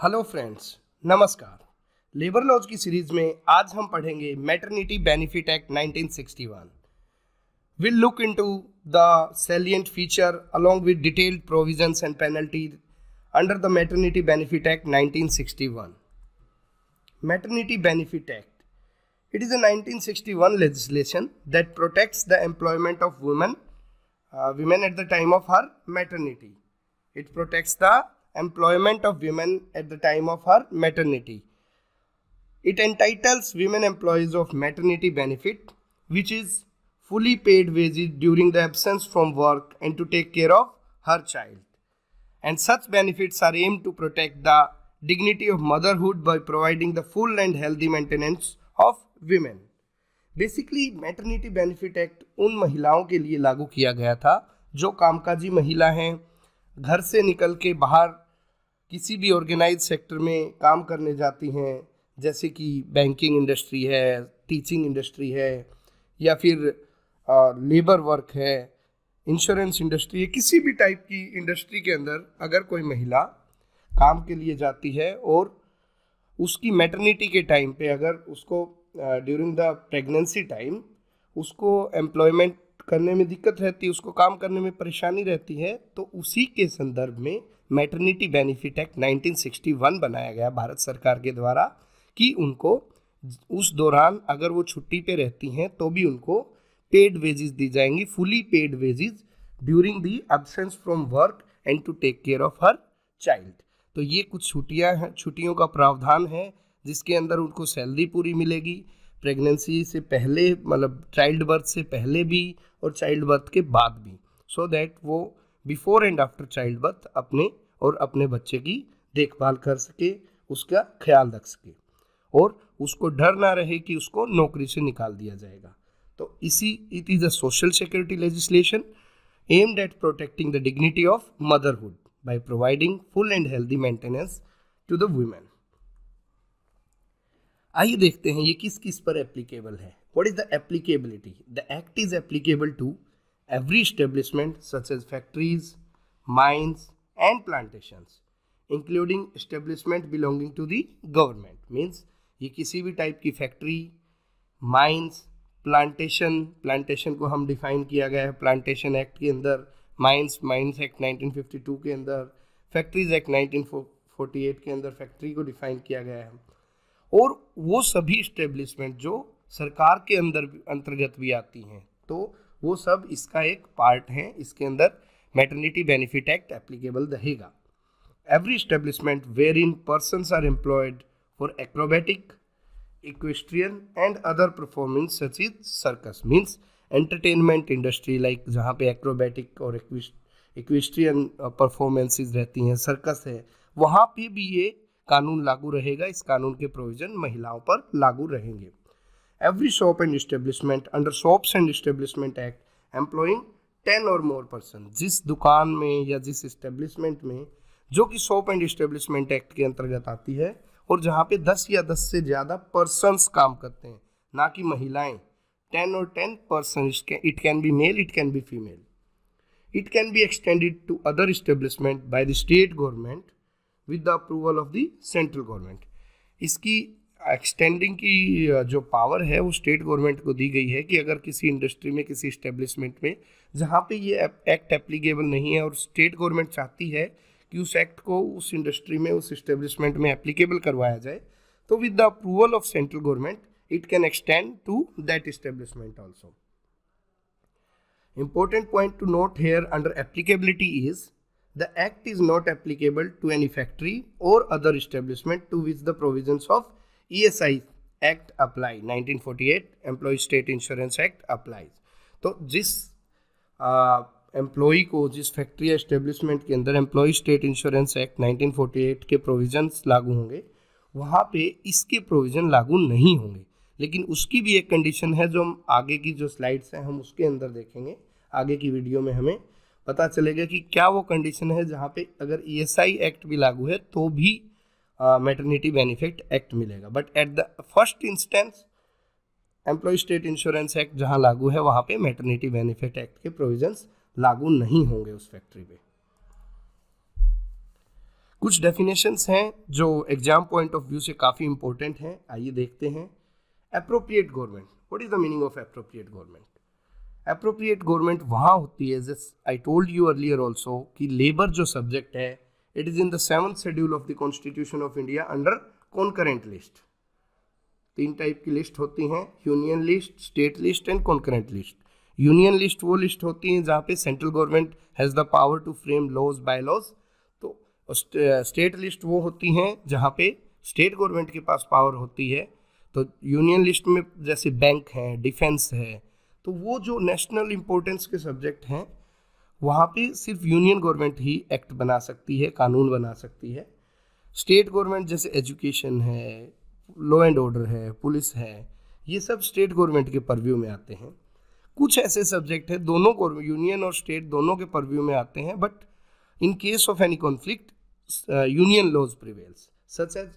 Hello friends, नमस्कार। Labour laws की series में आज हम पढ़ेंगे maternity benefit act 1961। We'll look into the salient feature along with detailed provisions and penalties under the Maternity Benefit Act 1961. Maternity Benefit Act. It is a 1961 legislation that protects the employment of women at the time of her maternity. It protects the employment of women at the time of her maternity. It entitles women employees of maternity benefit, which is fully paid wages during the absence from work and to take care of her child. And such benefits are aimed to protect the dignity of motherhood by providing the full and healthy maintenance of women. Basically maternity benefit act उन महिलाओं के लिए लागू किया गया था जो कामकाजी महिला हैं, घर से निकल के बाहर किसी भी ऑर्गेनाइज सेक्टर में काम करने जाती हैं, जैसे कि बैंकिंग इंडस्ट्री है, टीचिंग इंडस्ट्री है, या फिर लेबर वर्क है, इंश्योरेंस इंडस्ट्री है। किसी भी टाइप की इंडस्ट्री के अंदर अगर कोई महिला काम के लिए जाती है और उसकी मैटरनिटी के टाइम पे अगर उसको ड्यूरिंग द प्रेगनेंसी टाइम उसको एम्प्लॉयमेंट करने में दिक्कत रहती है, उसको काम करने में परेशानी रहती है, तो उसी के संदर्भ में मैटरनिटी बेनिफिट एक्ट 1961 बनाया गया भारत सरकार के द्वारा कि उनको उस दौरान अगर वो छुट्टी पे रहती हैं तो भी उनको पेड वेजेस दी जाएंगी, fully paid wages during the absence from work and to take care of her child. तो ये कुछ छुट्टियां हैं, छुट्टियों का प्रावधान है जिसके अंदर उनको सैलरी पूरी मिलेगी प्रेगनेंसी से पहले, मतलब चाइल्ड बर्थ से पहले भी और चाइल्ड बर्थ के बाद भी, सो दैट वो before and after child birth अपने बच्चे की देखभाल कर सके, उसका ख्याल रख सके और उसको डर ना रहे कि उसको नौकरी से निकाल दिया जाएगा। तो it is a social security legislation aimed at protecting the dignity of motherhood by providing full and healthy maintenance to the women. आइए देखते हैं ये किस किस पर एप्लीकेबल है। What is the applicability? The act is applicable to every establishment such as factories, mines and plantations, including establishment belonging to the government. Means ये किसी भी टाइप की फैक्ट्री, माइंस, प्लांटेशन को हम डिफाइन किया गया है प्लांटेशन एक्ट के अंदर, माइंस एक्ट 1952 के अंदर, फैक्ट्रीज एक्ट 1948 के अंदर फैक्ट्री को डिफाइन किया गया है। और वो सभी इस्टेब्लिशमेंट जो सरकार के अंतर्गत भी आती हैं, तो वो सब इसका एक पार्ट है। इसके अंदर मैटरनिटी बेनिफिट एक्ट एप्लीकेबल रहेगा। Every establishment wherein persons are employed for acrobatic, equestrian and other performance such is circus. Means entertainment industry, like जहाँ पे एक्रोबैटिक और इक्वेस्ट्रियन परफॉर्मेंसेज रहती हैं, सर्कस है, वहाँ पे भी ये कानून लागू रहेगा। इस कानून के प्रोविजन महिलाओं पर लागू रहेंगे। Every shop and establishment under Shops and Establishment Act employing 10 or more person, जिस दुकान में या जिस एस्टेब्लिशमेंट में जो कि शॉप एंड एस्टेब्लिशमेंट एक्ट के अंतर्गत आती है और जहाँ पे 10 या 10 से ज़्यादा पर्सन्स काम करते हैं, ना कि महिलाएं, 10 और 10 person, it can be male, it can be female. It can be extended to other establishment by the state government with the approval of the central government. इसकी एक्सटेंडिंग की जो पावर है वो स्टेट गवर्नमेंट को दी गई है कि अगर किसी इंडस्ट्री में, किसी एस्टेब्लिशमेंट में जहाँ पे ये एक्ट एप्लीकेबल नहीं है और स्टेट गवर्नमेंट चाहती है कि उस एक्ट को उस इंडस्ट्री में, उस एस्टेब्लिशमेंट में एप्लीकेबल करवाया जाए, तो with the approval of central government it can extend to that establishment also. Important point to note here under applicability is the act is not applicable to any factory or other establishment to which the provisions of ESI Act apply, 1948 Employee State Insurance Act applies। तो जिस employee को, जिस factory या establishment के अंदर employee state insurance act 1948 के provisions लागू होंगे, वहाँ पे इसके प्रोविज़न लागू नहीं होंगे। लेकिन उसकी भी एक कंडीशन है जो हम आगे की जो स्लाइड्स हैं हम उसके अंदर देखेंगे। आगे की वीडियो में हमें पता चलेगा कि क्या वो कंडीशन है जहाँ पे अगर ESI एक्ट भी लागू है तो भी मैटरनिटी बेनिफिट एक्ट मिलेगा। But at the first instance employ state insurance act जहाँ लागू है वहाँ पे मैटरनिटी बेनिफिट एक्ट के प्रोविजंस लागू नहीं होंगे उस फैक्ट्री पे। कुछ डेफिनेशंस हैं जो एग्जाम पॉइंट ऑफ व्यू से काफ़ी इंपॉर्टेंट हैं, आइए देखते हैं। Appropriate government, what is the meaning of appropriate government? Appropriate government वहाँ होती है, just I told you earlier also, कि लेबर जो सब्जेक्ट है it is in the 7th schedule of the constitution of India under concurrent list. 3 type की list होती हैं, union list, state list and concurrent list. Union list वो list होती है जहाँ पे central government has the power to frame laws by laws. तो state list वो होती हैं जहाँ पे स्टेट गवर्नमेंट के पास पावर होती है। तो यूनियन लिस्ट में जैसे बैंक है, डिफेंस है, तो वो जो नेशनल इम्पोर्टेंस के सब्जेक्ट हैं वहाँ पे सिर्फ यूनियन गवर्नमेंट ही एक्ट बना सकती है, कानून बना सकती है। स्टेट गवर्नमेंट जैसे एजुकेशन है, लॉ एंड ऑर्डर है, पुलिस है, ये सब स्टेट गवर्नमेंट के परव्यू में आते हैं। कुछ ऐसे सब्जेक्ट है दोनों यूनियन और स्टेट दोनों के परव्यू में आते हैं, but in case of any conflict union laws prevails, such as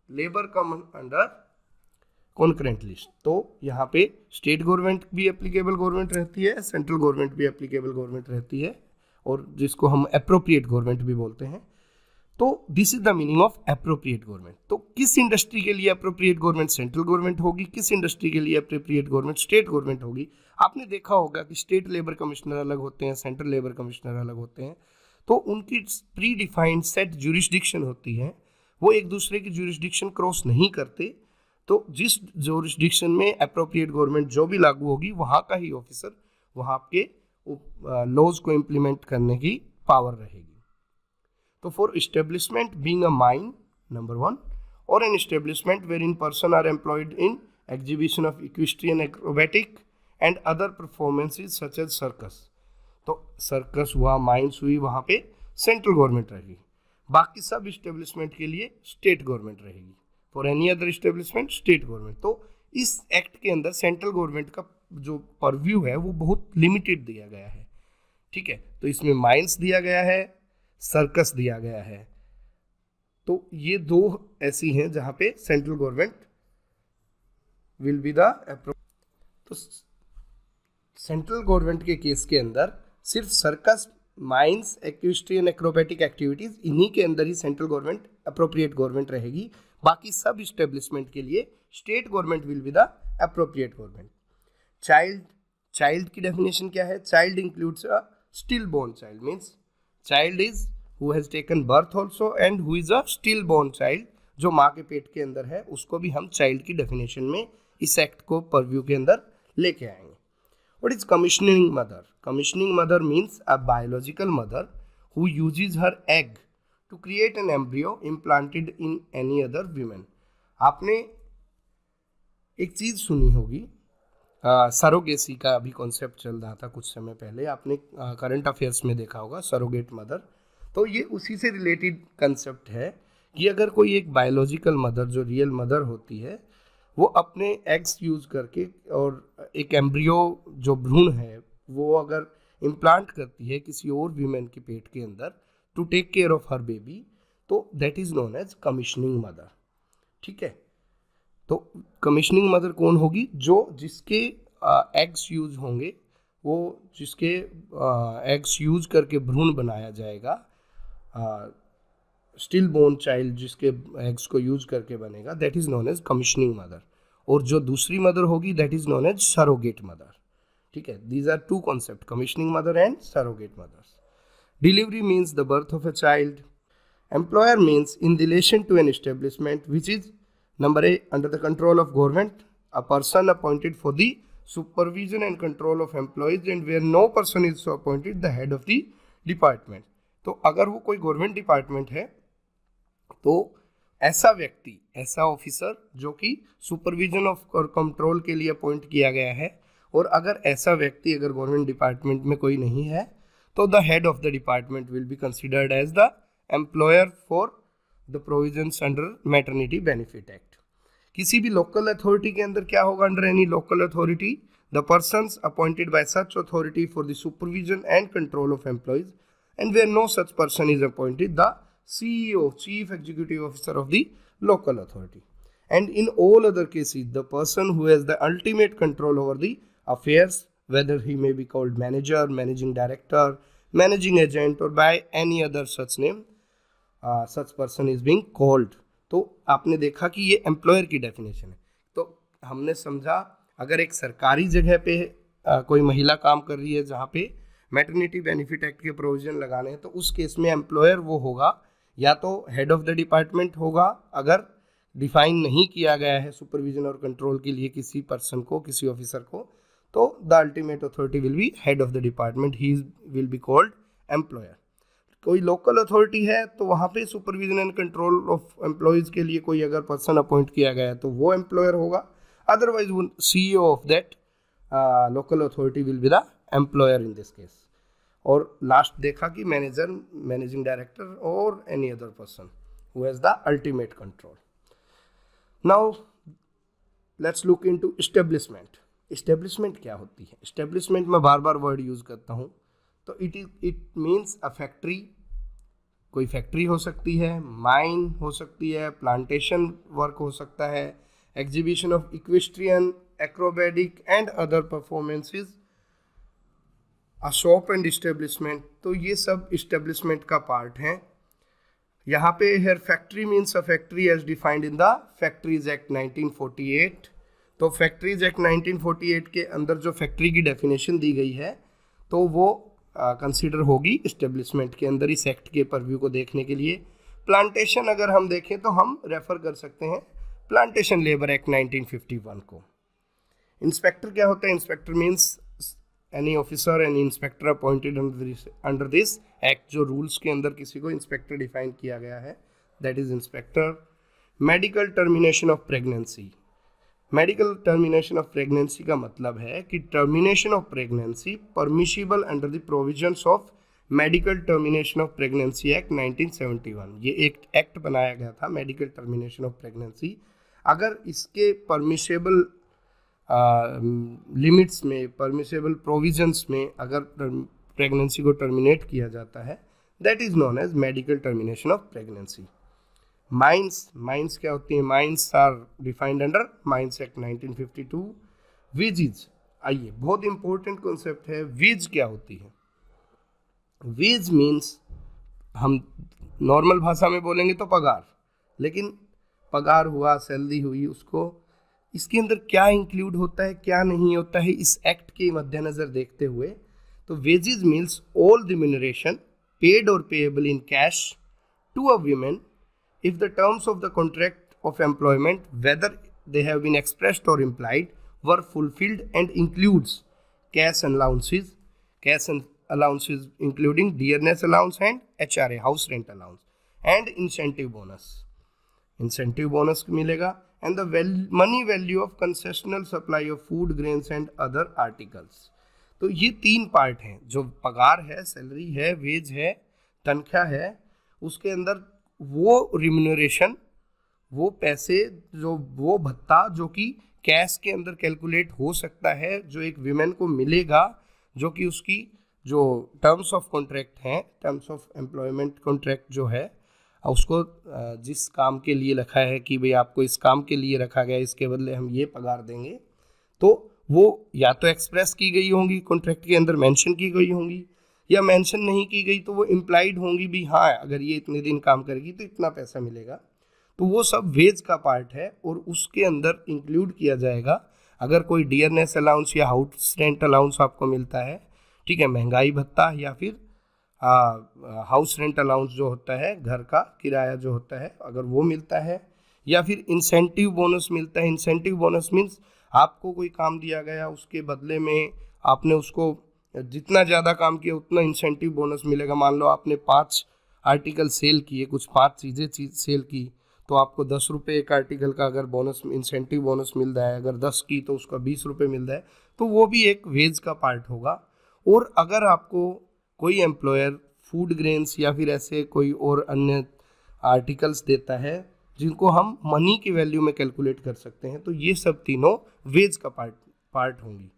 labour come under concurrent list. तो यहाँ पे स्टेट गवर्नमेंट भी एप्लीकेबल गवर्नमेंट रहती है, सेंट्रल गवर्नमेंट भी एप्लीकेबल गवर्नमेंट रहती है, और जिसको हम एप्रोप्रिएट गवर्नमेंट भी बोलते हैं। तो this is the meaning of appropriate government. तो किस इंडस्ट्री के लिए एप्रोप्रिएट गवर्नमेंट सेंट्रल गवर्नमेंट होगी, किस इंडस्ट्री के लिए एप्रोप्रिएट गवर्नमेंट स्टेट गवर्नमेंट होगी? आपने देखा होगा कि स्टेट लेबर कमिश्नर अलग होते हैं, सेंट्रल लेबर कमिश्नर अलग होते हैं, तो उनकी प्री डिफाइंड सेट ज्यूरिसडिक्शन होती है, वो एक दूसरे की ज्यूरिसडिक्शन क्रॉस नहीं करते। तो जिस ज्यूरिसडिक्शन में एप्रोप्रिएट गवर्नमेंट जो भी लागू होगी वहाँ का ही ऑफिसर वहाँ के लॉज को इम्प्लीमेंट करने की पावर रहेगी। तो for establishment being a mine, number 1, और an establishment wherein person are employed in exhibition of equestrian, acrobatic and other performances such as circus. तो सर्कस हुआ, माइंस हुई, वहाँ पे सेंट्रल गवर्नमेंट रहेगी। बाकी सब इस्टेब्लिशमेंट के लिए स्टेट गवर्नमेंट रहेगी। For any other establishment state government. तो इस एक्ट के अंदर सेंट्रल गवर्नमेंट का जो परव्यू है वो बहुत लिमिटेड दिया गया है, ठीक है। तो इसमें माइंस दिया गया है, सर्कस दिया गया है। तो ये 2 ऐसी हैं जहाँ पे central government will be the तो सेंट्रल गवर्नमेंट के केस के अंदर सिर्फ circus, mines, equestrian, acrobatic activities, इन्हीं के अंदर ही सेंट्रल गवर्नमेंट एप्रोप्रिएट गवर्नमेंट रहेगी। बाकी सब इस्टेब्लिशमेंट के लिए state government will be the appropriate government. Child की डेफिनेशन क्या है? Child includes a still born child, means child is who has taken birth also and who is a still born child, जो माँ के पेट के अंदर है, उसको भी हम चाइल्ड की डेफिनेशन में इस एक्ट को परव्यू के अंदर लेके आएंगे। What is commissioning mother? Commissioning mother means a biological mother who uses her egg to create an embryo implanted in any other woman. आपने एक चीज़ सुनी होगी, सरोगेसी का अभी कॉन्सेप्ट चल रहा था कुछ समय पहले, आपने करंट अफेयर्स में देखा होगा सरोगेट मदर। तो ये उसी से रिलेटेड कंसेप्ट है कि अगर कोई एक बायोलॉजिकल मदर जो रियल मदर होती है वो अपने एग्स यूज करके और एक एम्ब्रियो जो भ्रूण है वो अगर इम्प्लांट करती है किसी और वीमेन के पेट के अंदर to take care of her baby, तो that is known as commissioning mother, ठीक है। तो कमिश्निंग मदर कौन होगी? जो जिसके एग्स यूज होंगे, वो जिसके एग्स यूज करके भ्रूण बनाया जाएगा, स्टिल बोर्न चाइल्ड जिसके एग्स को यूज करके बनेगा, that is known as commissioning mother. और जो दूसरी मदर होगी that is known as surrogate mother, ठीक है। These are 2 concept, commissioning mother and surrogate mothers. Delivery means the birth of a child. Employer means in relation to an establishment which is number A under the control of government, a person appointed for the supervision and control of employees and where no person is so appointed the head of the department. तो अगर वो कोई government department है तो ऐसा व्यक्ति, ऐसा officer जो कि सुपरविजन ऑफ और कंट्रोल के लिए अपॉइंट किया गया है, और अगर ऐसा व्यक्ति अगर गवर्नमेंट डिपार्टमेंट में कोई नहीं है तो the head of the department will be considered as the employer for the provisions under maternity benefit act. किसी भी लोकल अथॉरिटी के अंदर क्या होगा? Under any local authority the persons appointed by such authority for the supervision and control of employees and where no such person is appointed the CEO, Chief Executive Officer of the local authority. And in all other cases, the person who has the ultimate control over the affairs, whether he may be called manager, managing director, managing agent और by any other such name such person is being called. तो आपने देखा कि ये employer की definition है। तो हमने समझा अगर एक सरकारी जगह पे कोई महिला काम कर रही है जहाँ पे मैटरनिटी बेनिफिट एक्ट के प्रोविजन लगाने हैं, तो उस केस में एम्प्लॉयर वो होगा या तो हेड ऑफ द डिपार्टमेंट होगा, अगर डिफाइन नहीं किया गया है सुपरविजन और कंट्रोल के लिए किसी पर्सन को, किसी ऑफिसर को, तो the ultimate authority will be head of the department, he will be called employer. कोई लोकल अथॉरिटी है तो वहाँ पे supervision and control of employees के लिए कोई अगर पर्सन अपॉइंट किया गया है तो वो एम्प्लॉयर होगा, अदरवाइज वो CEO of that local authority will be the employer in this case. और लास्ट देखा कि मैनेजर, मैनेजिंग डायरेक्टर और any other person who has the ultimate control. Now let's look into establishment. Establishment क्या होती है? Establishment में बार बार word use करता हूँ, तो इट मीन्स अ फैक्ट्री। कोई फैक्ट्री हो सकती है, माइन हो सकती है, प्लांटेशन वर्क हो सकता है, exhibition of equestrian, acrobatic and other performances, a shop and establishment. तो ये सब इस्टेब्लिशमेंट का पार्ट है। यहाँ पे here factory means a factory as defined in the factories act 1948। तो फैक्ट्रीज एक्ट 1948 के अंदर जो फैक्ट्री की डेफिनेशन दी गई है तो वो कंसिडर होगी इस्टेब्लिशमेंट के अंदर इस एक्ट के परव्यू को देखने के लिए। प्लांटेशन अगर हम देखें तो हम रेफर कर सकते हैं प्लांटेशन लेबर एक्ट 1951 को। इंस्पेक्टर क्या होता है? Inspector means any officer any inspector appointed under this act. जो रूल्स के अंदर किसी को इंस्पेक्टर डिफाइन किया गया है, that is inspector. Medical termination of pregnancy. Medical termination of pregnancy का मतलब है कि termination of pregnancy permissible under the provisions of medical termination of pregnancy act 1971। ये एक एक्ट बनाया गया था मेडिकल टर्मिनेशन ऑफ प्रेगनेंसी। अगर इसके परमिशेबल लिमिट्स में, परमिशेबल प्रोविजंस में अगर प्रेगनेंसी को टर्मिनेट किया जाता है, that is known as medical termination of pregnancy. Mines क्या होती है? Mines are defined under mines act 1952। Wages, आइए बहुत इंपॉर्टेंट कॉन्सेप्ट है। वेज क्या होती है? वेज मीन्स, हम नॉर्मल भाषा में बोलेंगे तो पगार, लेकिन पगार हुआ, सैलरी हुई, उसको इसके अंदर क्या इंक्लूड होता है, क्या नहीं होता है, इस एक्ट के मद्देनजर देखते हुए, तो wages means all remuneration paid और payable in cash to a women if the terms of the contract of employment, whether they have been expressed or implied, were fulfilled and includes cash allowances including dearness allowance and HRA, house rent allowance, and incentive bonus. Incentive bonus मिलेगा, and the money value of concessional supply of food, grains and other articles. तो ये तीन part हैं, जो पगार है, salary है, veg है, तनख्वाह है, उसके अंदर वो रिम्यूनरेशन, वो पैसे, जो वो भत्ता जो कि कैश के अंदर कैलकुलेट हो सकता है, जो एक विमेन को मिलेगा, जो कि उसकी जो टर्म्स ऑफ कॉन्ट्रैक्ट हैं, टर्म्स ऑफ एम्प्लॉयमेंट कॉन्ट्रैक्ट जो है, उसको जिस काम के लिए रखा है कि भाई आपको इस काम के लिए रखा गया, इसके बदले हम ये पगार देंगे, तो वो या तो एक्सप्रेस की गई होंगी, कॉन्ट्रैक्ट के अंदर मेंशन की गई होंगी, या मेंशन नहीं की गई तो वो इम्प्लाइड होंगी भी, हाँ अगर ये इतने दिन काम करेगी तो इतना पैसा मिलेगा। तो वो सब वेज का पार्ट है और उसके अंदर इंक्लूड किया जाएगा अगर कोई डियरनेस अलाउंस या हाउस रेंट अलाउंस आपको मिलता है, ठीक है, महंगाई भत्ता, या फिर हाउस रेंट अलाउंस जो होता है, घर का किराया जो होता है, अगर वो मिलता है, या फिर इंसेंटिव बोनस मिलता है। इंसेंटिव बोनस मीन्स आपको कोई काम दिया गया, उसके बदले में आपने उसको जितना ज़्यादा काम किया उतना इंसेंटिव बोनस मिलेगा। मान लो आपने 5 आर्टिकल सेल किए, कुछ 5 चीज़ें सेल की, तो आपको 10 रुपये एक आर्टिकल का अगर बोनस, इंसेंटिव बोनस मिल रहा है, अगर 10 की तो उसका 20 रुपये मिल रहा है, तो वो भी एक वेज का पार्ट होगा। और अगर आपको कोई एम्प्लॉयर फूड ग्रेन्स या फिर ऐसे कोई और अन्य आर्टिकल्स देता है जिनको हम मनी की वैल्यू में कैलकुलेट कर सकते हैं, तो ये सब तीनों वेज का पार्ट होंगी।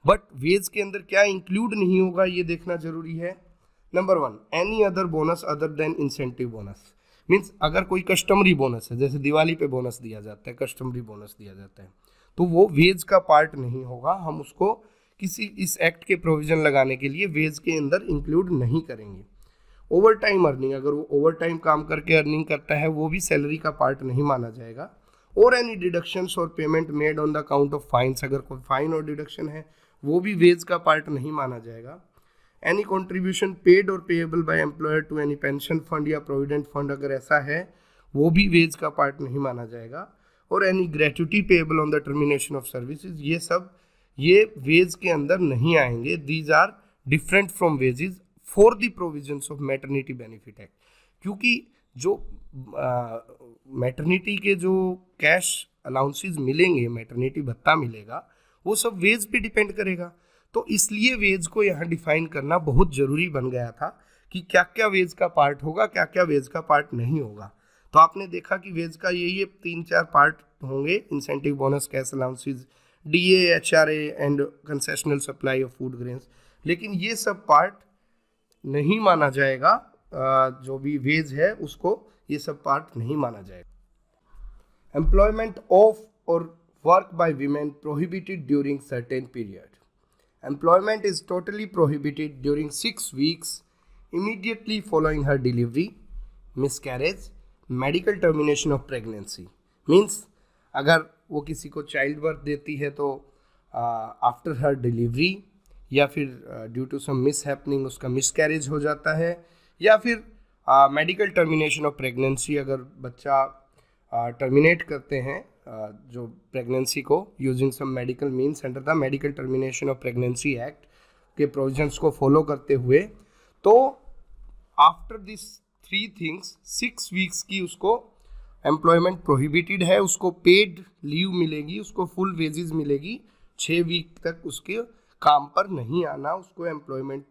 बट वेज के अंदर क्या इंक्लूड नहीं होगा ये देखना जरूरी है। Number 1, any other bonus other than incentive bonus. Means अगर कोई कस्टमरी बोनस है, जैसे दिवाली पे बोनस दिया जाता है, कस्टमरी बोनस दिया जाता है, तो वो वेज का पार्ट नहीं होगा। हम उसको किसी इस एक्ट के प्रोविजन लगाने के लिए वेज के अंदर इंक्लूड नहीं करेंगे। ओवर टाइम अर्निंग, अगर वो ओवर टाइम काम करके अर्निंग करता है वो भी सैलरी का पार्ट नहीं माना जाएगा। और एनी डिडक्शंस और payment made on the account of fines, अगर कोई फाइन और डिडक्शन है वो भी वेज का पार्ट नहीं माना जाएगा। एनी कॉन्ट्रीब्यूशन पेड और payable by employer to any pension fund या प्रोविडेंट फंड, अगर ऐसा है वो भी वेज का पार्ट नहीं माना जाएगा। और any gratuity payable on the termination of services, ये सब ये वेज के अंदर नहीं आएंगे। These are different from wages for the provisions of maternity benefit act, क्योंकि जो मैटरनिटी के जो कैश अलाउंसेस मिलेंगे, मैटरनिटी भत्ता मिलेगा, वो सब वेज पे डिपेंड करेगा। तो इसलिए वेज को यहाँ डिफाइन करना बहुत ज़रूरी बन गया था कि क्या क्या वेज का पार्ट होगा, क्या क्या वेज का पार्ट नहीं होगा। तो आपने देखा कि वेज का यही 3-4 पार्ट होंगे, incentive, bonus, cash allowances, DA, HRA and concessional supply of food grains. लेकिन ये सब पार्ट नहीं माना जाएगा, जो भी वेज है उसको ये सब पार्ट नहीं माना जाएगा। एम्प्लॉयमेंट ऑफ और work by women prohibited during certain period. Employment is totally prohibited during 6 weeks immediately following her delivery, miscarriage, medical termination of pregnancy. Means अगर वो किसी को चाइल्ड बर्थ देती है तो आफ्टर हर डिलीवरी, या फिर due to some mishappening उसका मिसकैरेज हो जाता है, या फिर मेडिकल टर्मिनेशन ऑफ प्रेगनेंसी, अगर बच्चा टर्मिनेट करते हैं जो प्रेगनेंसी को using some medical means under the medical termination of pregnancy act के प्रोविजंस को फॉलो करते हुए, तो आफ्टर दिस 3 थिंग्स 6 वीक्स की उसको एम्प्लॉयमेंट प्रोहिबिटेड है। उसको पेड लीव मिलेगी, उसको फुल वेजेस मिलेगी, 6 वीक तक उसके काम पर नहीं आना, उसको एम्प्लॉयमेंट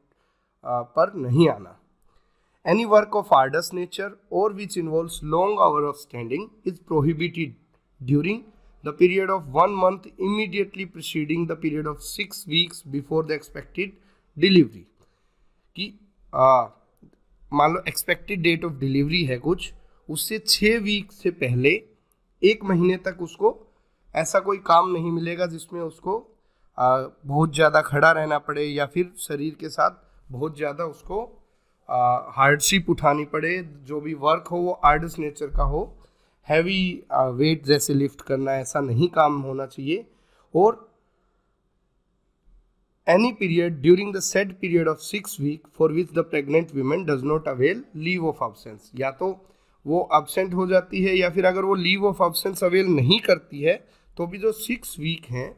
पर नहीं आना। Any work of arduous nature or which involves long hours of standing is prohibited during the period of 1 month immediately preceding the period of 6 weeks before the expected delivery। कि मान लो एक्सपेक्टेड डेट ऑफ डिलीवरी है कुछ, उससे 6 week से पहले 1 महीने तक उसको ऐसा कोई काम नहीं मिलेगा जिसमें उसको बहुत ज़्यादा खड़ा रहना पड़े, या फिर शरीर के साथ बहुत ज़्यादा उसको हार्डशिप उठानी पड़े। जो भी वर्क हो वो आर्डस नेचर का हो, हैवी वेट जैसे लिफ्ट करना, ऐसा नहीं काम होना चाहिए। और any period during the said period of 6 week for which the pregnant women does not avail leave of absence, या तो वो एब्सेंट हो जाती है, या फिर अगर वो लीव ऑफ एब्सेंस अवेल नहीं करती है तो भी जो 6 वीक हैं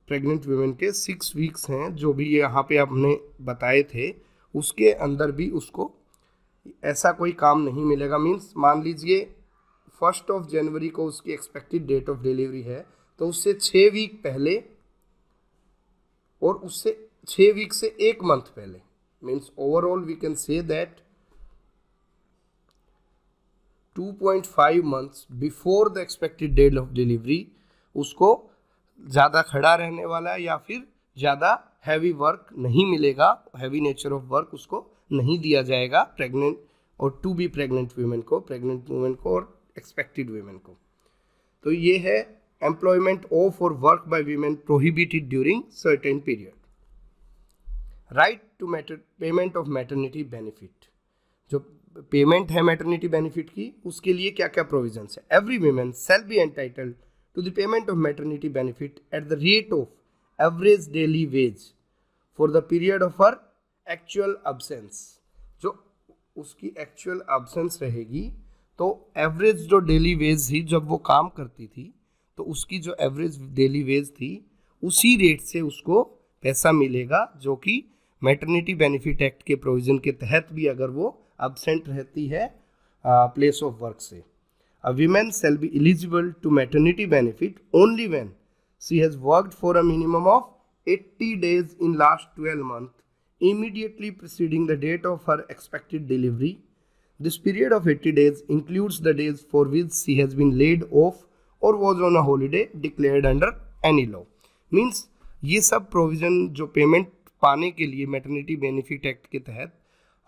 प्रेग्नेंट वीमेन के 6 वीक्स हैं जो भी यहाँ पे आपने बताए थे, उसके अंदर भी उसको ऐसा कोई काम नहीं मिलेगा। मीन्स मान लीजिए 1 जनवरी को उसकी एक्सपेक्टेड डेट ऑफ डिलीवरी है, तो उससे 6 वीक पहले और उससे 6 वीक से 1 मंथ पहले, means overall we can say that 2.5 months before the expected date of delivery उसको ज़्यादा खड़ा रहने वाला है, या फिर ज़्यादा हैवी वर्क नहीं मिलेगा, हैवी नेचर ऑफ वर्क उसको नहीं दिया जाएगा प्रेग्नेंट और टू बी प्रेग्नेंट वीमेन को, प्रेग्नेंट वुमेन को और एक्सपेक्टेड वीमेन को। तो ये है एम्प्लॉयमेंट ऑफ और work by women prohibited during certain period. Right to payment of maternity benefit, जो पेमेंट है मैटरनिटी बेनिफिट की, उसके लिए क्या क्या प्रोविजंस है। Every women shall be entitled to the payment of maternity benefit at the rate of average daily wage for the period of her actual absence. जो उसकी एक्चुअल एब्सेंस रहेगी तो एवरेज जो डेली वेज थी जब वो काम करती थी, तो उसकी जो एवरेज डेली वेज थी उसी रेट से उसको पैसा मिलेगा, जो कि मैटरनिटी बेनिफिट एक्ट के प्रोविजन के तहत भी अगर वो एब्सेंट रहती है प्लेस ऑफ वर्क से। A women shall be eligible to maternity benefit only when she has worked for a minimum of 80 days in last 12 months immediately preceding the date of her expected delivery. This period of 80 days includes the days for which she has been laid off or was on a holiday declared under any law. Means ये सब provision जो payment पाने के लिए maternity benefit act के तहत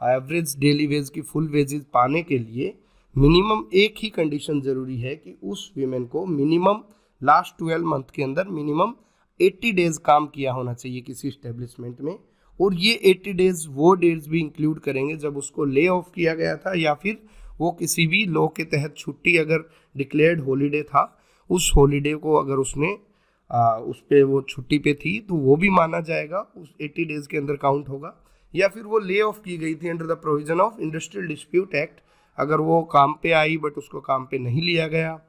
average daily veg की full wages पाने के लिए मिनिमम एक ही कंडीशन ज़रूरी है कि उस वीमेन को मिनिमम लास्ट 12 मंथ के अंदर मिनिमम 80 डेज काम किया होना चाहिए किसी इस्टेब्लिशमेंट में, और ये 80 डेज वो डेज भी इंक्लूड करेंगे जब उसको ले ऑफ किया गया था या फिर वो किसी भी लॉ के तहत छुट्टी अगर डिक्लेयर्ड हॉलीडे था, उस हॉलीडे को अगर उसने उस पे वो छुट्टी पे थी तो वो भी माना जाएगा, उस 80 डेज के अंदर काउंट होगा। या फिर वो ले ऑफ की गई थी under the provision of industrial dispute act, अगर वो काम पे आई बट उसको काम पे नहीं लिया गया,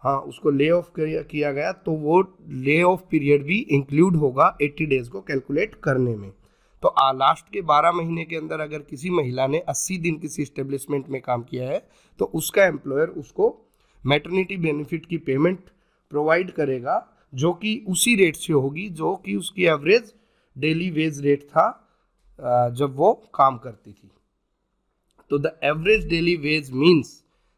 हाँ उसको ले ऑफ किया गया, तो वो ले ऑफ पीरियड भी इंक्लूड होगा 80 डेज को कैलकुलेट करने में। तो लास्ट के 12 महीने के अंदर अगर किसी महिला ने 80 दिन किसी इस्टेब्लिशमेंट में काम किया है तो उसका एम्प्लॉयर उसको मैटरनिटी बेनिफिट की पेमेंट प्रोवाइड करेगा, जो कि उसी रेट से होगी जो कि उसकी एवरेज डेली वेज रेट था जब वो काम करती थी। तो the average daily veg means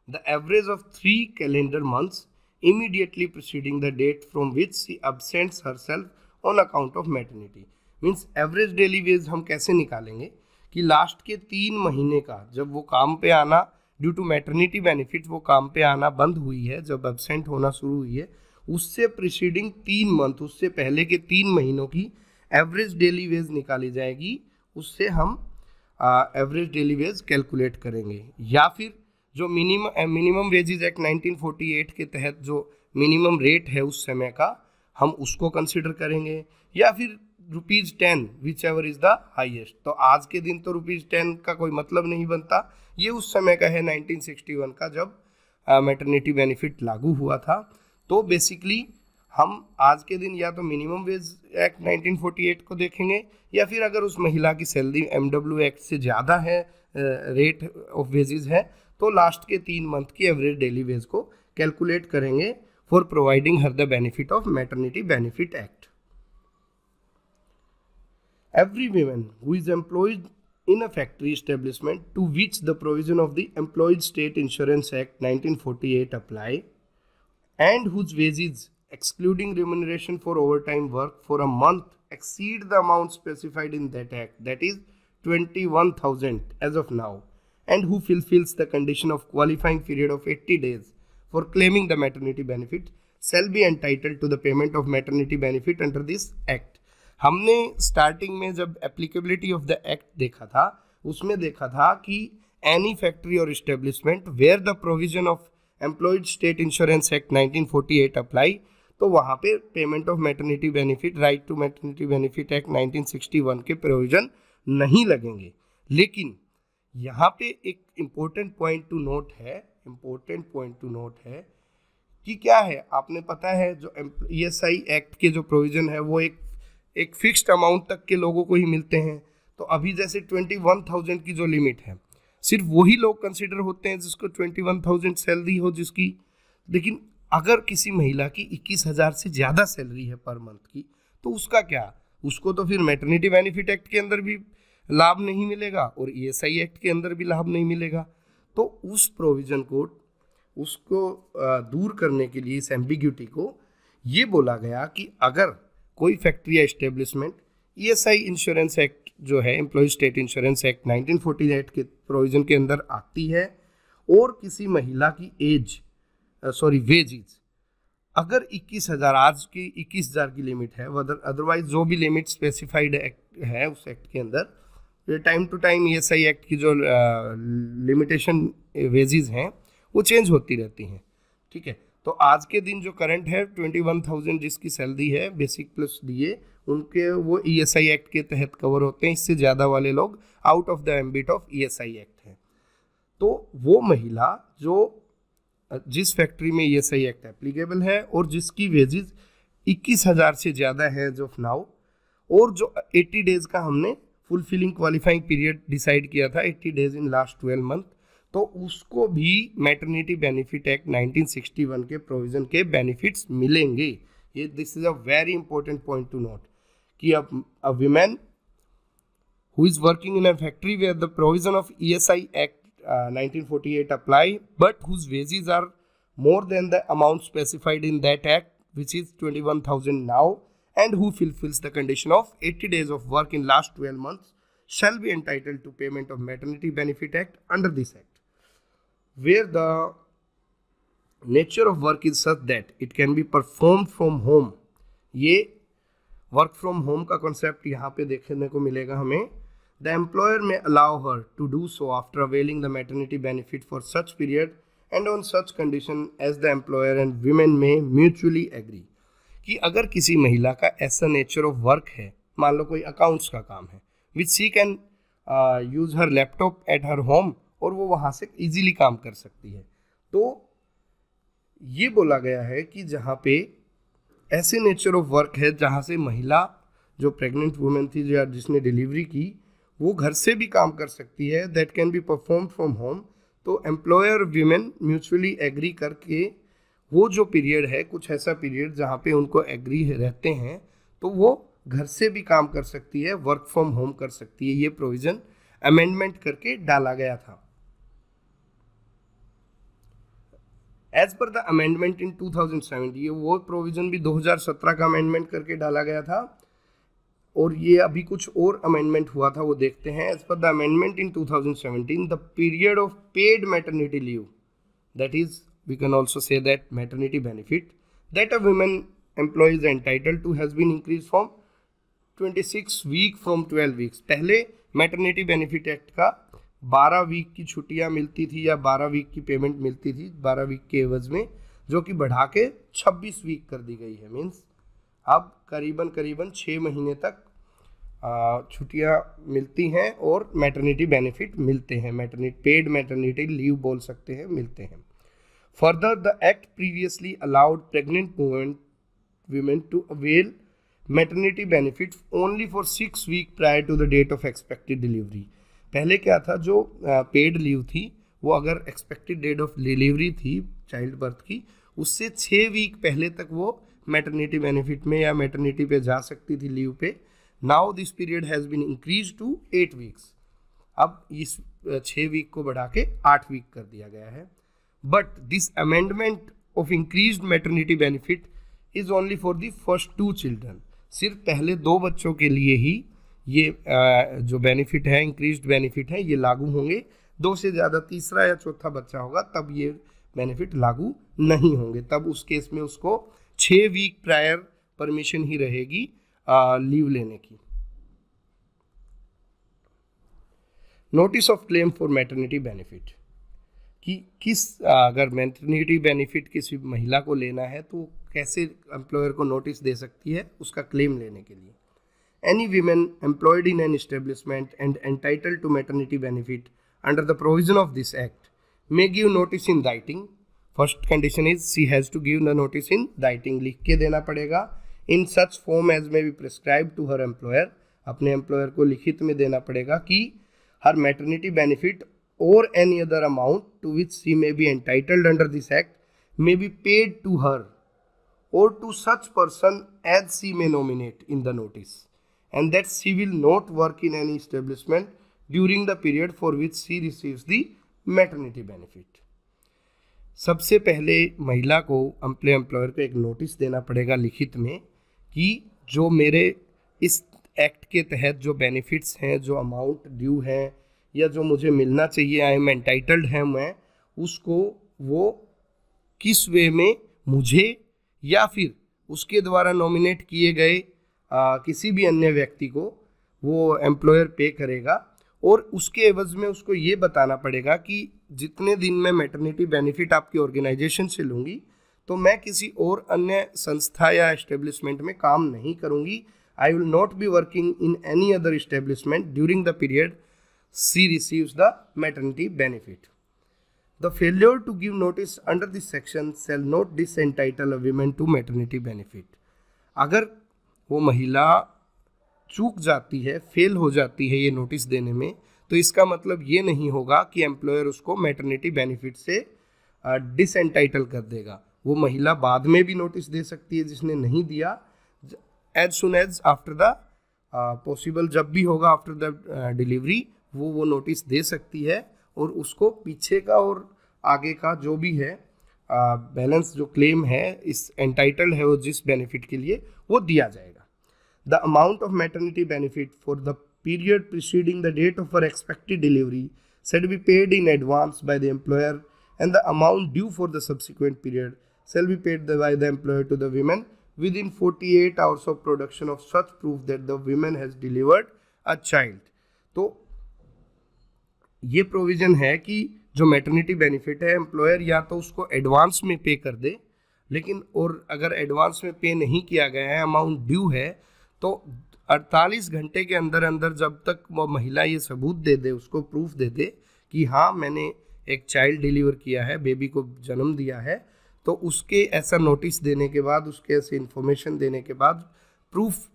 the average of 3 calendar months immediately preceding the date from which she absents herself on account of maternity। Means average daily veg हम कैसे निकालेंगे कि लास्ट के 3 महीने का जब वो काम पे आना ड्यू टू मैटरनिटी बेनिफिट वो काम पे आना बंद हुई है, जब एब्सेंट होना शुरू हुई है, उससे प्रीसीडिंग 3 मंथ, उससे पहले के 3 महीनों की एवरेज डेली वेज निकाली जाएगी, उससे हम एवरेज डेली वेज कैलकुलेट करेंगे। या फिर जो मिनिमम वेजेज एक्ट 1948 के तहत जो मिनिमम रेट है उस समय का हम उसको कंसिडर करेंगे, या फिर ₹10 which ever is the highest. तो आज के दिन तो ₹10 का कोई मतलब नहीं बनता, ये उस समय का है 1961 का जब मैटरनिटी बेनिफिट लागू हुआ था। तो बेसिकली हम आज के दिन या तो मिनिमम वेज एक्ट 1948 को देखेंगे, या फिर अगर उस महिला की सैलरी MW एक्ट से ज़्यादा है, रेट ऑफ वेजेस है, तो लास्ट के 3 मंथ की एवरेज डेली वेज को कैलकुलेट करेंगे for providing her the benefit of maternity benefit act. Every woman who is employed in a factory establishment to which the provision of the Employed State Insurance Act 1948 apply and whose wages excluding remuneration for overtime work for a month exceed the amount specified in that act, that is 21,000 as of now, and who fulfills the condition of qualifying period of 80 days for claiming the maternity benefit shall be entitled to the payment of maternity benefit under this act। हमने starting में जब applicability of the act देखा था उसमें देखा था कि any factory और establishment where the provision of employed state insurance act 1948 apply, तो वहाँ पे payment of maternity benefit, right to maternity benefit act 1961 के प्रोविजन नहीं लगेंगे। लेकिन यहाँ पे एक इम्पोर्टेंट पॉइंट टू नोट है कि क्या है, आपने पता है जो ESI एक्ट के जो प्रोविजन है वो एक फिक्स्ड अमाउंट तक के लोगों को ही मिलते हैं। तो अभी जैसे 21,000 की जो लिमिट है सिर्फ वही लोग कंसिडर होते हैं जिसको 21,000 सैलरी हो जिसकी। लेकिन अगर किसी महिला की 21,000 से ज़्यादा सैलरी है पर मंथ की, तो उसका क्या, उसको तो फिर मैटरनिटी बेनिफिट एक्ट के अंदर भी लाभ नहीं मिलेगा और ESI एक्ट के अंदर भी लाभ नहीं मिलेगा। तो उस प्रोविज़न को उसको दूर करने के लिए, इस एम्बिग्यूटी को, ये बोला गया कि अगर कोई फैक्ट्री या एस्टेब्लिशमेंट ESI इंश्योरेंस एक्ट जो है एम्प्लॉय स्टेट इंश्योरेंस एक्ट 1948 के प्रोविजन के अंदर आती है और किसी महिला की वेजेस अगर 21,000, आज की 21,000 की लिमिट है, अदरवाइज जो भी लिमिट स्पेसिफाइड है उस एक्ट के अंदर, time to time ESI act की जो लिमिटेशन वेजेस हैं वो चेंज होती रहती हैं, ठीक है। तो आज के दिन जो करंट है 21,000 जिसकी सैलरी है बेसिक प्लस DA, उनके वो ESI एक्ट के तहत कवर होते हैं, इससे ज़्यादा वाले लोग out of the ambit of ESI act हैं। तो वो महिला जो जिस फैक्ट्री में ESI एक्ट एप्लीकेबल है और जिसकी वेजेस 21,000 से ज़्यादा है जो नाउ, और जो 80 डेज़ का हमने फुलफिलिंग क्वालिफाइंग पीरियड डिसाइड किया था 80 डेज इन लास्ट 12 मंथ, तो उसको भी मैटरनिटी बेनिफिट एक्ट 1961 के प्रोविजन के बेनिफिट्स मिलेंगे। ये this is a very important point to note कि a women who is working in a factory where the provision of ESI act 1948 apply but whose wages are more than the amount specified in that act which is 21,000 now and who fulfills the condition of 80 days of work in last 12 months shall be entitled to payment of maternity benefit act under this act, where the nature of work is such that it can be performed from home। ये work from home का concept यहाँ पे देखने को मिलेगा हमें। The employer may allow her to do so after availing the maternity benefit for such period and on such condition as the employer and women may mutually agree. कि अगर किसी महिला का ऐसा नेचर ऑफ वर्क है, मान लो कोई accounts का काम है, which she can use her laptop at her home, और वो वहाँ से इजीली काम कर सकती है, तो ये बोला गया है कि जहाँ पे ऐसे नेचर ऑफ वर्क है जहाँ से महिला जो प्रेग्नेंट वुमेन थी या जिसने डिलीवरी की वो घर से भी काम कर सकती है, that can be perform from home. तो एम्प्लॉयर वीमेन म्यूचुअली एग्री करके वो जो पीरियड है, कुछ ऐसा पीरियड जहाँ पे उनको एग्री रहते हैं, तो वो घर से भी काम कर सकती है, वर्क फ्रॉम होम कर सकती है। ये प्रोविज़न अमेंडमेंट करके डाला गया था। As per the amendment in 2017, ये वो प्रोविजन भी 2017 का अमेंडमेंट करके डाला गया था, और ये अभी कुछ और अमेंडमेंट हुआ था, वो देखते हैं। As per the amendment in 2017, the period of paid maternity leave, that is we can also say that maternity benefit that a women employ is entitled to has been increase from 26 week from 12 weeks. पहले maternity benefit act का 12 week की छुट्टियां मिलती थी या 12 week की payment मिलती थी 12 वीक के एवज में, जो कि बढ़ा के 26 वीक कर दी गई है। मीन्स अब करीबन 6 महीने तक छुट्टियां मिलती हैं और मैटरनिटी बेनिफिट मिलते हैं, पेड मैटरनिटी लीव बोल सकते हैं, मिलते हैं। Further the act previously allowed pregnant women to avail maternity benefit only for 6 weeks prior to the date of expected delivery। पहले क्या था, जो पेड लीव थी वो अगर एक्सपेक्टेड डेट ऑफ डिलीवरी थी चाइल्ड बर्थ की, उससे 6 वीक पहले तक वो मैटरनिटी बेनिफिट में या मैटरनिटी पे जा सकती थी लीव पे। Now this period has been increase to 8 weeks. अब इस 6 वीक को बढ़ा के 8 वीक कर दिया गया है। But this amendment of increased maternity benefit is only for the first 2 children. सिर्फ पहले 2 बच्चों के लिए ही ये जो बेनिफिट है, इंक्रीज्ड बेनिफिट है, ये लागू होंगे। 2 से ज़्यादा तीसरा या चौथा बच्चा होगा तब ये बेनिफिट लागू नहीं होंगे। तब उस केस में उसको 6 वीक प्रायर परमिशन ही रहेगी लीव लेने की। Notice of claim for maternity benefit, कि अगर मैटरनिटी बेनिफिट किसी महिला को लेना है तो कैसे एम्प्लॉयर को नोटिस दे सकती है उसका क्लेम लेने के लिए। Any women employed in an establishment and entitled to maternity benefit under the provision of this act may give notice in writing। First condition is she has to give the notice in writing, लिख के देना पड़ेगा। In such form as may be prescribed to her employer, अपने employer को लिखित में देना पड़ेगा कि her maternity benefit or any other amount to which she may be entitled under this act may be paid to her or to such person as she may nominate in the notice, and that she will not work in any establishment during the period for which she receives the maternity benefit। सबसे पहले महिला को अपने employer को एक notice देना पड़ेगा लिखित में कि जो मेरे इस एक्ट के तहत जो बेनिफिट्स हैं, जो अमाउंट ड्यू है या जो मुझे मिलना चाहिए, आई एम एंटाइटल्ड है मैं, उसको वो किस वे में मुझे या फिर उसके द्वारा नॉमिनेट किए गए किसी भी अन्य व्यक्ति को वो एम्प्लॉयर पे करेगा। और उसके एवज में उसको ये बताना पड़ेगा कि जितने दिन मैं मैटरनिटी बेनिफिट आपकी ऑर्गेनाइजेशन से लूँगी तो मैं किसी और अन्य संस्था या एस्टेब्लिशमेंट में काम नहीं करूँगी। I will not be working in any other establishment during the period she receives the maternity benefit. The failure to give notice under this section shall not disentitle a woman to maternity benefit। अगर वो महिला चूक जाती है, fail हो जाती है ये नोटिस देने में, तो इसका मतलब ये नहीं होगा कि एम्प्लॉयर उसको मैटरनिटी बेनिफिट से डिसएंटाइटल कर देगा। वो महिला बाद में भी नोटिस दे सकती है जिसने नहीं दिया, as soon as after the possible, जब भी होगा आफ्टर द डिलीवरी वो नोटिस दे सकती है और उसको पीछे का और आगे का जो भी है बैलेंस जो क्लेम है, इस एंटाइटल्ड है वो जिस बेनिफिट के लिए, वो दिया जाएगा। The amount of maternity benefit for the period preceding the date of her expected delivery shall be paid in advance by the employer and the amount due for the subsequent period shall be paid by the employer to the women within 48 hours of production of such proof that the woman has delivered a child। तो ये provision है कि जो maternity benefit है employer या तो उसको advance में पे कर दे, लेकिन और अगर एडवांस में पे नहीं किया गया है, अमाउंट ड्यू है, तो 48 घंटे के अंदर अंदर जब तक वो महिला ये सबूत दे दे, उसको प्रूफ दे दे कि हाँ मैंने एक चाइल्ड डिलीवर किया है, बेबी को जन्म दिया है, तो उसके ऐसा नोटिस देने के बाद, उसके ऐसे इन्फॉर्मेशन देने के बाद, प्रूफ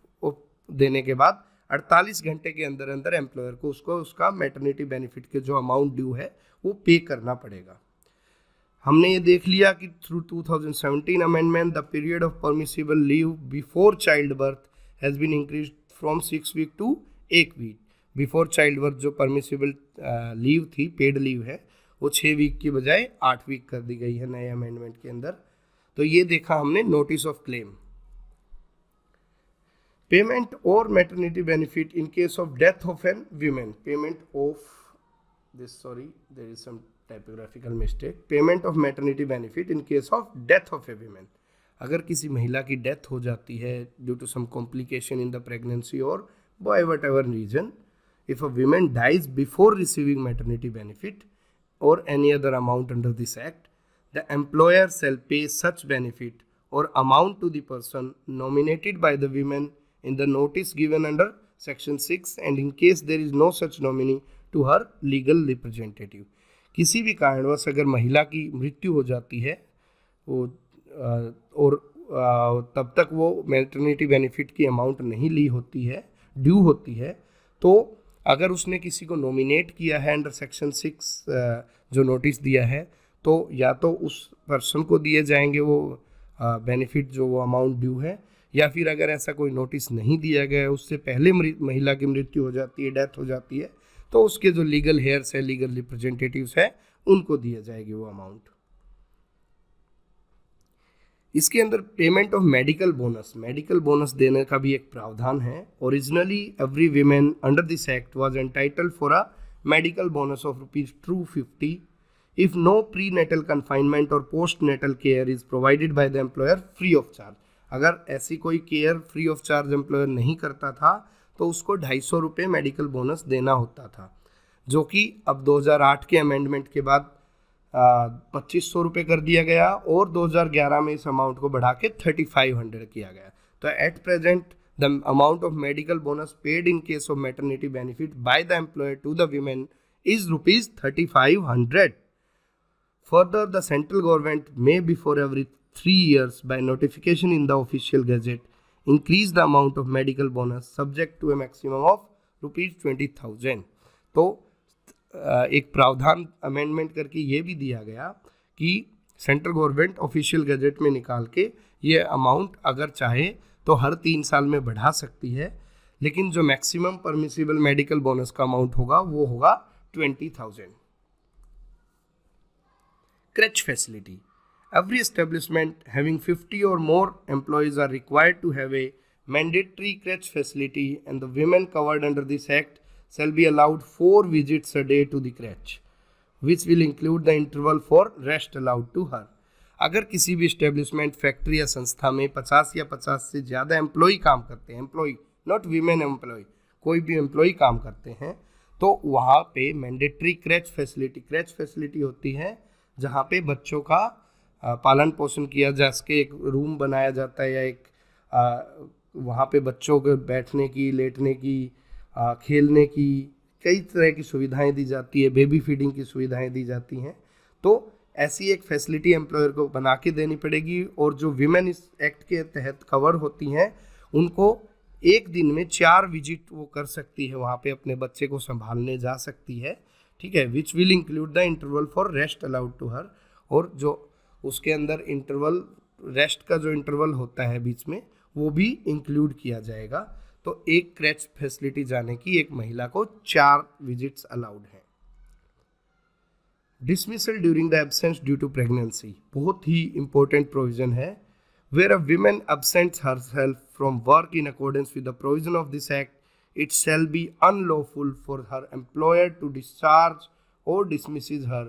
देने के बाद 48 घंटे के अंदर अंदर एम्प्लॉयर को उसको उसका मैटरनिटी बेनिफिट के जो अमाउंट ड्यू है वो पे करना पड़ेगा। हमने ये देख लिया कि through 2017 amendment the period of permissible leave before child birth has been increase from 6 week to 1 week. Before child birth जो परमिसिबल लीव थी, पेड लीव है, वो 6 वीक की बजाय 8 वीक कर दी गई है नए अमेंडमेंट के अंदर। तो ये देखा हमने नोटिस ऑफ क्लेम। पेमेंट और maternity benefit in case of death of an women. Payment of this, sorry there is some typographical mistake. Payment of maternity benefit in case of death of a women. अगर किसी महिला की death हो जाती है due to some complication in the pregnancy और by whatever reason, if a women dies before receiving maternity benefit or any other amount under this act, the employer shall pay such benefit or amount to the person nominated by the women in the notice given under section 6 and in case there is no such nominee to her legal representative। किसी भी कारणवश अगर महिला की मृत्यु हो जाती है और तब तक वो मैटरनिटी बेनिफिट की अमाउंट नहीं ली होती है, ड्यू होती है, तो अगर उसने किसी को नॉमिनेट किया है अंडर सेक्शन 6 जो नोटिस दिया है, तो या तो उस पर्सन को दिए जाएंगे वो बेनिफिट जो वो अमाउंट ड्यू है, या फिर अगर ऐसा कोई नोटिस नहीं दिया गया है, उससे पहले महिला की मृत्यु हो जाती है, डेथ हो जाती है, तो उसके जो लीगल हेयर्स है, लीगल रिप्रेजेंटेटिव्स है, उनको दिया जाएगी वो अमाउंट। इसके अंदर payment of medical bonus, medical bonus देने का भी एक प्रावधान है। Originally every women under this act was entitled for a medical bonus of ₹250 if no prenatal confinement और postnatal care is provided by the employer free of charge. अगर ऐसी कोई care free of charge employer नहीं करता था तो उसको ₹250 medical bonus देना होता था, जो कि अब 2008 के अमेंडमेंट के बाद 2500 रुपये कर दिया गया और 2011 में इस अमाउंट को बढ़ा के 3500 किया गया। तो at present the amount of medical bonus paid in case of maternity benefit by the employer to the women is ₹3500। Further the central government may before every 3 years by notification in the official gazette increase the amount of medical bonus subject to a maximum of ₹20,000। तो एक प्रावधान amendment करके ये भी दिया गया कि central government official gazette में निकाल के ये अमाउंट अगर चाहे तो हर 3 साल में बढ़ा सकती है, लेकिन जो मैक्सिमम परमिसिबल मेडिकल बोनस का अमाउंट होगा वो होगा 20,000। Creche facility. Every establishment having 50 or more employees are required to have a mandatory crèche facility and the women covered under this act shall be allowed 4 visits a day to the crèche, which will include the interval for rest allowed to her। अगर किसी भी establishment, factory या संस्था में 50 या 50 से ज़्यादा employee काम करते हैं, एम्प्लॉई नॉट वीमेन एम्प्लॉय, कोई भी एम्प्लॉई काम करते हैं, तो वहाँ पे मैंडेटरी क्रेच फैसिलिटी होती है जहाँ पे बच्चों का पालन पोषण किया जा सके। एक रूम बनाया जाता है या एक वहाँ पे बच्चों के बैठने की, लेटने की, खेलने की कई तरह की सुविधाएं दी जाती है, बेबी फीडिंग की सुविधाएं दी जाती हैं। तो ऐसी एक फैसिलिटी एम्प्लॉयर को बना के देनी पड़ेगी और जो विमेन इस एक्ट के तहत कवर होती हैं उनको एक दिन में 4 विजिट वो कर सकती है, वहाँ पे अपने बच्चे को संभालने जा सकती है, ठीक है। Which will include the interval for rest allowed to her, और जो उसके अंदर इंटरवल, रेस्ट का जो इंटरवल होता है बीच में, वो भी इंक्लूड किया जाएगा। तो एक क्रेच फैसिलिटी जाने की एक महिला को 4 विजिट्स अलाउड हैं। Dismissal during the absence due to pregnancy बहुत ही इंपॉर्टेंट प्रोविजन है। Where a women absents herself from work in accordance with the provision of this act, it shall be unlawful for her employer to discharge or dismisses her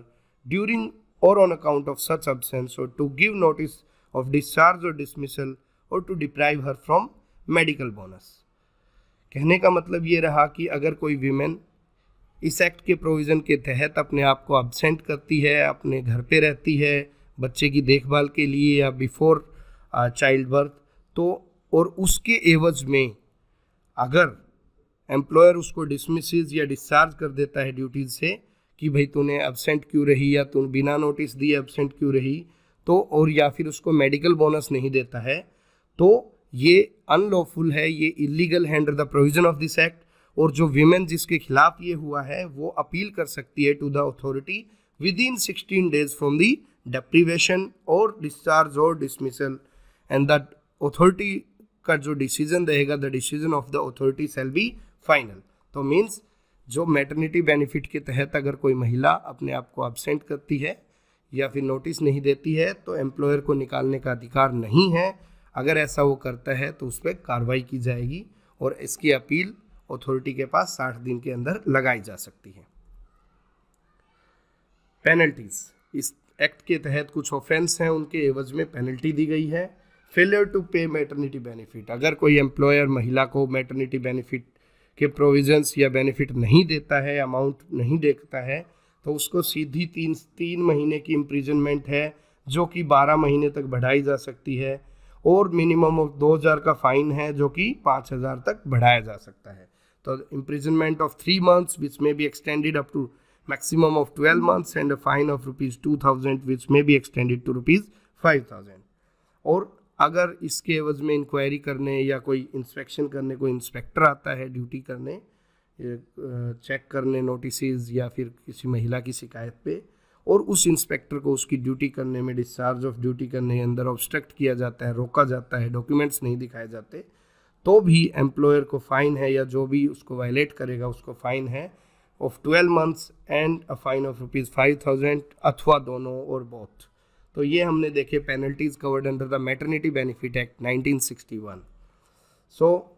during or on account of such absence, or to give notice of discharge or dismissal or to deprive her from medical bonus। कहने का मतलब ये रहा कि अगर कोई women इस act के प्रोविज़न के तहत अपने आप को अब्सेंट करती है, अपने घर पे रहती है बच्चे की देखभाल के लिए या बिफोर चाइल्ड बर्थ, तो और उसके एवज में अगर एम्प्लॉयर उसको डिसमिसेस या डिस्चार्ज कर देता है ड्यूटीज़ से कि भाई तूने एब्सेंट क्यों रही या तू बिना नोटिस दिए एब्सेंट क्यों रही, तो और या फिर उसको मेडिकल बोनस नहीं देता है, तो ये अनलॉफुल है, ये इलीगल है under the provision of this act. और जो वीमेन जिसके खिलाफ ये हुआ है वो अपील कर सकती है to the authority within 16 days from the deprivation और डिस्चार्ज और डिसमिसल, एंड द अथॉरिटी का जो डिसीजन रहेगा, the decision of the authority shall be final. तो मीन्स जो मैटरनिटी बेनिफिट के तहत अगर कोई महिला अपने आप को एब्सेंट करती है या फिर नोटिस नहीं देती है तो एम्प्लॉयर को निकालने का अधिकार नहीं है। अगर ऐसा वो करता है तो उस पर कार्रवाई की जाएगी और इसकी अपील अथॉरिटी के पास 60 दिन के अंदर लगाई जा सकती है। पेनल्टीज, इस एक्ट के तहत कुछ ऑफेंस हैं, उनके एवज में पेनल्टी दी गई है। फेलियर टू पे मैटरनिटी बेनिफिट, अगर कोई एम्प्लॉयर महिला को मैटरनिटी बेनिफिट के प्रोविजंस या बेनिफिट नहीं देता है, अमाउंट नहीं देखता है, तो उसको सीधी 3 महीने की इम्प्रिजनमेंट है जो कि 12 महीने तक बढ़ाई जा सकती है, और मिनिमम ऑफ 2000 का फाइन है जो कि 5000 तक बढ़ाया जा सकता है। तो imprisonment of 3 months which may be extended up to maximum of 12 months and a fine of ₹2000 which may be extended to ₹5000। और अगर इसके एवज में इंक्वायरी करने या कोई इंस्पेक्शन करने कोई इंस्पेक्टर आता है ड्यूटी करने, चेक करने नोटिसेस या फिर किसी महिला की शिकायत पे, और उस इंस्पेक्टर को उसकी ड्यूटी करने में, डिस्चार्ज ऑफ ड्यूटी करने के अंदर ऑब्स्ट्रक्ट किया जाता है, रोका जाता है, डॉक्यूमेंट्स नहीं दिखाए जाते, तो भी एम्प्लॉयर को फाइन है, या जो भी उसको वायलेट करेगा उसको फाइन है of 12 months and a fine of ₹5000, अथवा दोनों और बोथ। तो ये हमने देखे penalties covered under the maternity benefit act 1961। So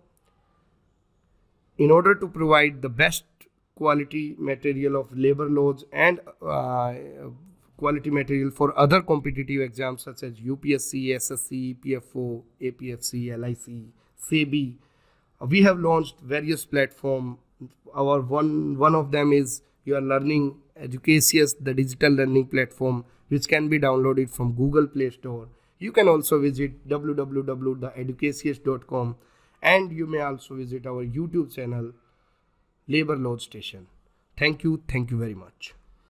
in order to provide the best quality material of labor laws and quality material for other competitive exams such as UPSC, SSC, PFO, APFC, LIC, SEBI, we have launched various platforms. Our one of them is your learning Educasius, the digital learning platform, which can be downloaded from Google Play Store. You can also visit www.educasius.com, and you may also visit our YouTube channel Labor Law Station. Thank you very much.